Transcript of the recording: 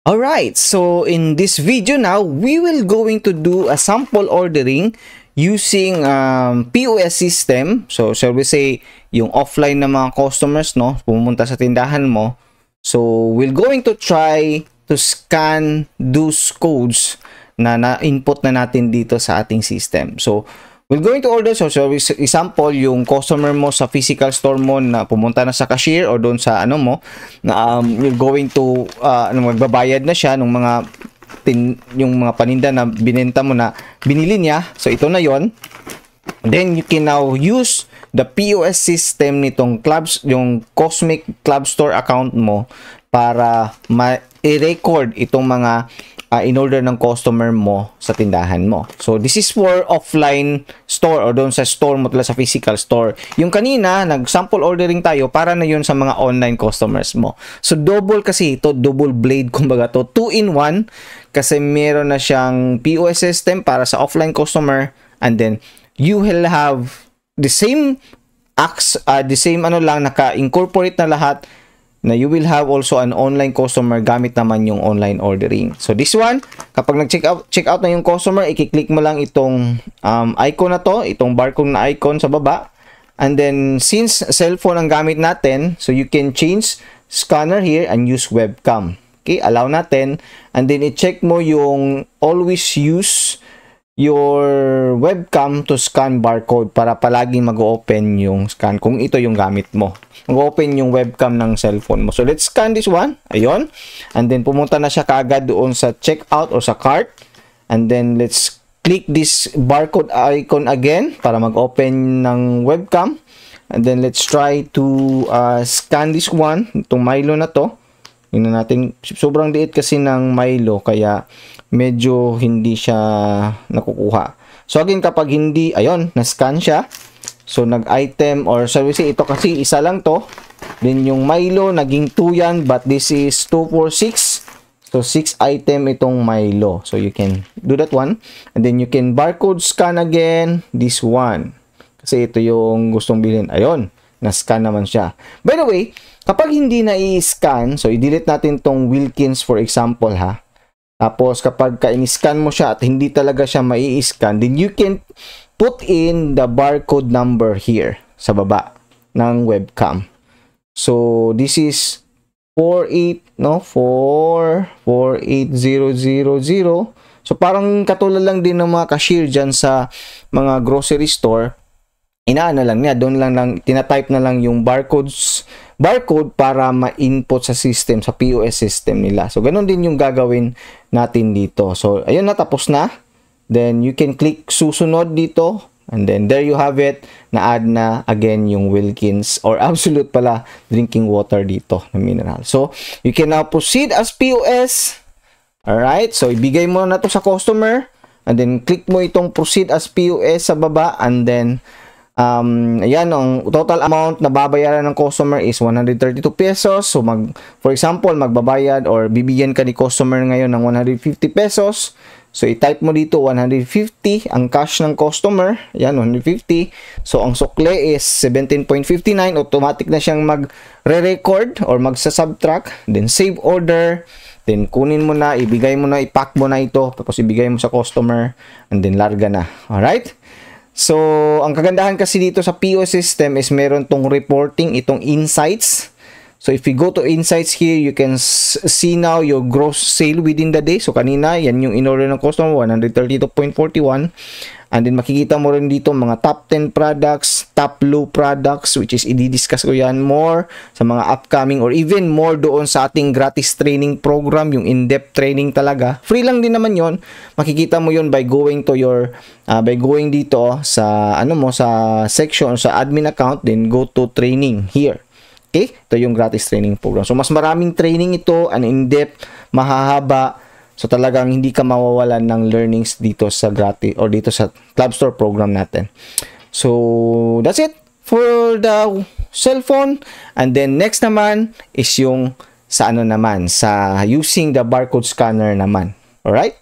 Alright, so in this video now, we will going to do a sample ordering using POS system. So, shall we say, yung offline na mga customers, no? Pumunta sa tindahan mo. So, we're going to try to scan those codes na na-input na natin dito sa ating system. So, we're going to order, so example, yung customer mo sa physical store mo na pumunta na sa cashier or doon sa ano mo, na you're going to, magbabayad na siya ng mga, yung mga paninda na binenta mo na binili niya. So, ito na yon. Then, you can now use the POS system nitong clubs, yung Cosmic Club Store account mo para i-record itong mga in-order ng customer mo sa tindahan mo. So, this is for offline store or doon sa store mo talaga sa physical store. Yung kanina, nag-sample ordering tayo para na yun sa mga online customers mo. So, double kasi ito, double blade, kumbaga to, 2-in-1 kasi meron na siyang POS system para sa offline customer and then you will have the same ano lang, naka-incorporate na lahat na you will have also an online customer gamit naman yung online ordering. So this one, kapag nag-check out na yung customer, i-click mo lang itong icon na to, itong barcode na icon sa baba. And then since cellphone ang gamit natin, so you can change scanner here and use webcam. Okay, allow natin. And then i-check mo yung always use your webcam to scan barcode para palaging mag-open yung scan kung ito yung gamit mo. Mag-open yung webcam ng cellphone mo. So, let's scan this one. Ayun. And then, pumunta na siya kaagad doon sa checkout or sa cart. And then, let's click this barcode icon again para mag-open ng webcam. And then, let's try to scan this one. Itong Milo na to. Tingnan natin. Sobrang liit kasi ng Milo kaya medyo hindi siya nakukuha. So again, kapag hindi, ayun, na-scan siya. So nag-item or service, ito kasi isa lang to. Then yung Milo, naging 2 yan, but this is 2 for 6. So 6 item itong Milo. So you can do that one. And then you can barcode scan again, this one. Kasi ito yung gustong bilhin. Ayun, na-scan naman siya. By the way, kapag hindi na i-scan, so i-delete natin tong Wilkins for example ha. Tapos, kapag ka-in-scan mo siya at hindi talaga siya mai-scan, then you can put in the barcode number here sa baba ng webcam. So, this is 48000. So, parang katulad lang din ng mga cashier dyan sa mga grocery store. Inaano lang niya, doon lang tinatype na lang yung barcode para ma-input sa system, sa POS system nila. So, ganun din yung gagawin natin dito. So, ayun na, tapos na. Then, you can click susunod dito. And then, there you have it. Na-add na again yung Wilkins or Absolute pala drinking water dito na mineral. So, you can now proceed as POS. Alright, so ibigay mo na to sa customer. And then, click mo itong proceed as POS sa baba. And then, ayan, ang total amount na babayaran ng customer is 132 pesos. So, for example, magbabayad or bibigyan ka ni customer ngayon ng 150 pesos. So, i-type mo dito 150 ang cash ng customer. Ayan, 150. So, ang sukle is 17.59. Automatic na siyang mag-re-record or magsa-subtract. Then, save order. Then, kunin mo na, ibigay mo na, ipack mo na ito. Tapos, ibigay mo sa customer. And then, larga na. Alright? So, ang kagandahan kasi dito sa POS system is meron tong reporting, itong insights. So, if you go to insights here, you can see now your gross sale within the day. So, kanina, yan yung in-order ng customer, 132.41. And then, makikita mo rin dito mga top 10 products, top low products, which is i-discuss ko yan more sa mga upcoming or even more doon sa ating gratis training program, yung in-depth training talaga. Free lang din naman yon. Makikita mo yon by going to your, by going dito sa, ano mo, sa section, sa admin account, then go to training here. Okay? Ito yung gratis training program. So, mas maraming training ito, an in-depth, mahahaba. So, talagang hindi ka mawawalan ng learnings dito sa gratis or dito sa Club Store program natin. So, that's it for the cellphone. And then, next naman is yung sa ano naman, sa using the barcode scanner naman. Alright?